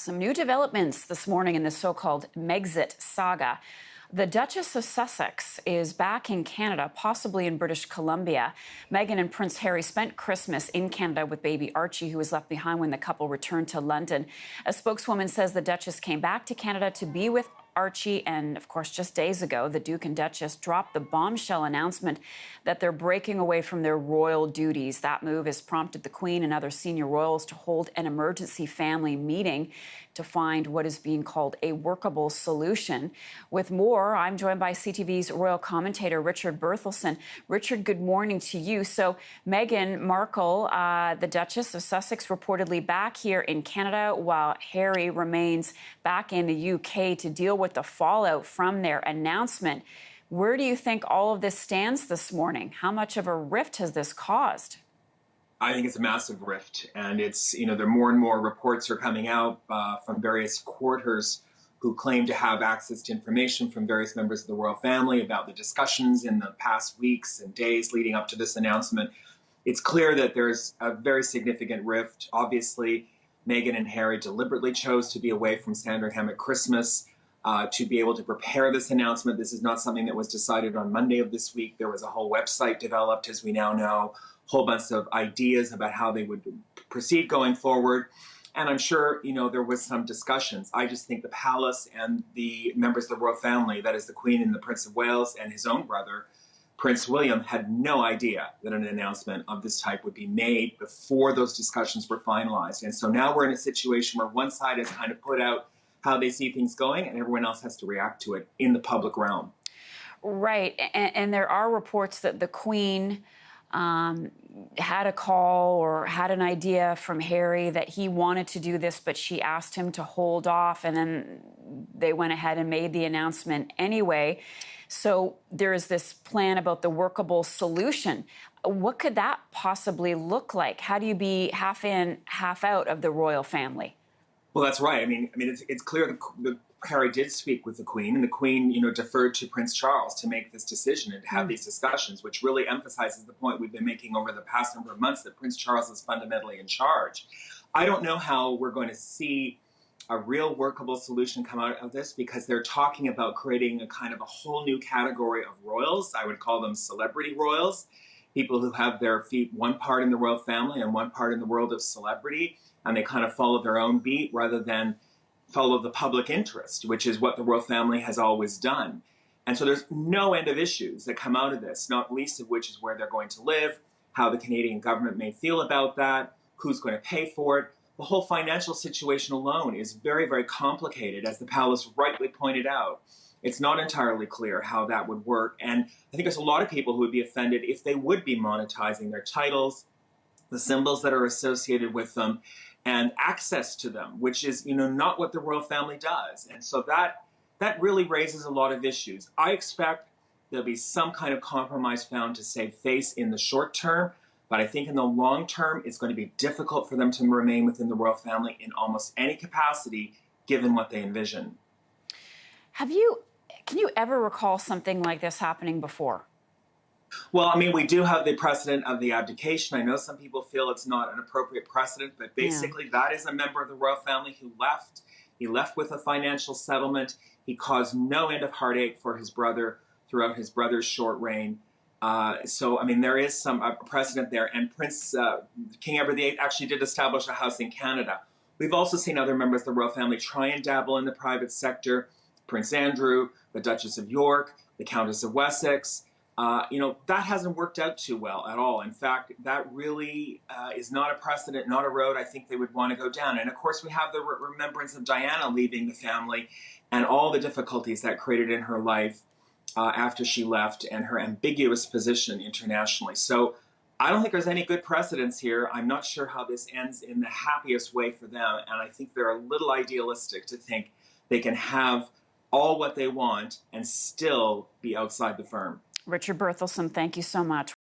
Some new developments this morning in the so-called Megxit saga. The Duchess of Sussex is back in Canada, possibly in British Columbia. Meghan and Prince Harry spent Christmas in Canada with baby Archie, who was left behind when the couple returned to London. A spokeswoman says the Duchess came back to Canada to be with Archie, and of course, just days ago, the Duke and Duchess dropped the bombshell announcement that they're breaking away from their royal duties. That move has prompted the Queen and other senior royals to hold an emergency family meeting to find what is being called a workable solution. With more, I'm joined by CTV's royal commentator, Richard Berthelsen. Richard, good morning to you. So Meghan Markle, the Duchess of Sussex, reportedly back here in Canada, while Harry remains back in the UK to deal with the fallout from their announcement. Where do you think all of this stands this morning? How much of a rift has this caused? I think it's a massive rift, and it's, there are more and more reports are coming out from various quarters who claim to have access to information from various members of the royal family about the discussions in the past weeks and days leading up to this announcement. It's clear that there's a very significant rift. Obviously, Meghan and Harry deliberately chose to be away from Sandringham at Christmas to be able to prepare this announcement. This is not something that was decided on Monday of this week. There was a whole website developed, as we now know, whole bunch of ideas about how they would proceed going forward. And I'm sure, there was some discussions. I just think the palace and the members of the royal family, that is the Queen and the Prince of Wales and his own brother, Prince William, had no idea that an announcement of this type would be made before those discussions were finalized. And so now we're in a situation where one side has kind of put out how they see things going, and everyone else has to react to it in the public realm. Right. And there are reports that the Queen had a call or had an idea from Harry that he wanted to do this, but she asked him to hold off, and then they went ahead and made the announcement anyway. So there is this plan about the workable solution. What could that possibly look like? How do you be half in, half out of the royal family? Well, that's right. It's clear that Harry did speak with the Queen, and the Queen, deferred to Prince Charles to make this decision and to have these discussions, which really emphasizes the point we've been making over the past number of months that Prince Charles is fundamentally in charge. I don't know how we're going to see a real workable solution come out of this, because they're talking about creating a kind of a whole new category of royals. I would call them celebrity royals, people who have their feet one part in the royal family and one part in the world of celebrity, and they kind of follow their own beat rather than follow the public interest, which is what the royal family has always done. And so there's no end of issues that come out of this, not least of which is where they're going to live, how the Canadian government may feel about that, who's going to pay for it. The whole financial situation alone is very, very complicated, as the palace rightly pointed out. It's not entirely clear how that would work. And I think there's a lot of people who would be offended if they would be monetizing their titles, the symbols that are associated with them, and access to them, which is, not what the royal family does. And so that really raises a lot of issues. I expect there'll be some kind of compromise found to save face in the short term, but I think in the long term, it's going to be difficult for them to remain within the royal family in almost any capacity, given what they envision. Can you ever recall something like this happening before? Well, we do have the precedent of the abdication. I know some people feel it's not an appropriate precedent, but basically that is a member of the royal family who left. He left with a financial settlement. He caused no end of heartache for his brother throughout his brother's short reign. So there is some precedent there. And King Edward VIII actually did establish a house in Canada. We've also seen other members of the royal family try and dabble in the private sector. Prince Andrew, the Duchess of York, the Countess of Wessex. That hasn't worked out too well at all. In fact, that really is not a precedent, not a road I think they would want to go down. And of course, we have the remembrance of Diana leaving the family and all the difficulties that created in her life after she left, and her ambiguous position internationally. So I don't think there's any good precedents here. I'm not sure how this ends in the happiest way for them. And I think they're a little idealistic to think they can have all what they want and still be outside the firm. Richard Berthelsen, thank you so much.